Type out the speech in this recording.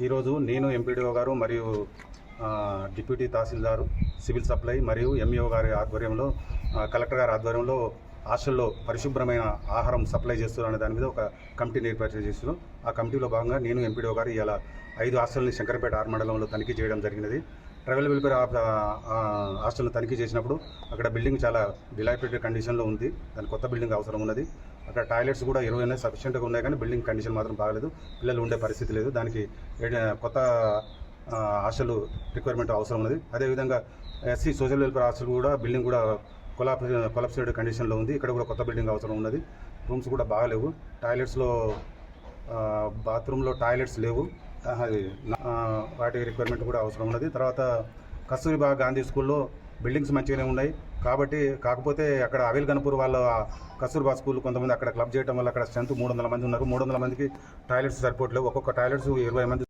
ఈరోజు నేను ఎంపీడీఓ గారు మరియు డిప్యూటీ తహసీల్దారు సివిల్ సప్లై మరియు ఎంఈఓ గారి ఆధ్వర్యంలో కలెక్టర్ గారి ఆధ్వర్యంలో హాస్టల్లో పరిశుభ్రమైన ఆహారం సప్లై చేస్తున్నారనే దాని మీద ఒక కమిటీని ఏర్పాటు చేస్తున్నాం. ఆ కమిటీలో భాగంగా నేను ఎంపీడీఓ గారు ఇలా 5 హాస్టల్ని శంకరపేట ఆర్ మండలంలో తనిఖీ చేయడం జరిగినది. ట్రైబల్ వెల్ఫేర్ హాస్టల్ని తనిఖీ చేసినప్పుడు అక్కడ బిల్డింగ్ చాలా డిలాపిడేటెడ్ కండిషన్లో ఉంది. దాని కొత్త బిల్డింగ్ అవసరం ఉన్నది. అక్కడ టాయిలెట్స్ కూడా 20 సఫిషియెంట్గా ఉన్నాయి, కానీ బిల్డింగ్ కండిషన్ మాత్రం బాగలేదు. పిల్లలు ఉండే పరిస్థితి లేదు. దానికి కొత్త హాస్టల్ రిక్వైర్మెంట్ అవసరం ఉన్నది. అదేవిధంగా ఎస్సీ సోషల్ వెల్ఫేర్ హాస్టల్ కూడా బిల్డింగ్ కూడా కొలాప్స్డ్ కండిషన్లో ఉంది. ఇక్కడ కూడా కొత్త బిల్డింగ్ అవసరం ఉన్నది. రూమ్స్ కూడా బాగాలేవు. టాయిలెట్స్లో బాత్రూంలో టాయిలెట్స్ లేవు. వాటి రిక్వైర్మెంట్ కూడా అవసరం ఉన్నది. తర్వాత కస్తూరిబా గాంధీ స్కూల్లో బిల్డింగ్స్ మంచిగానే ఉన్నాయి. కాకపోతే అక్కడ అవిల్ గన్పూర్ వాళ్ళ కస్తూరిబా స్కూల్ కొంతమంది అక్కడ క్లబ్ చేయడం వల్ల అక్కడ స్ట్రెంత్ 300 మంది ఉన్నారు. 300 మందికి టాయిలెట్స్ సరిపోవట్లేవు. ఒక్కొక్క టాయిలెట్స్ 20 మంది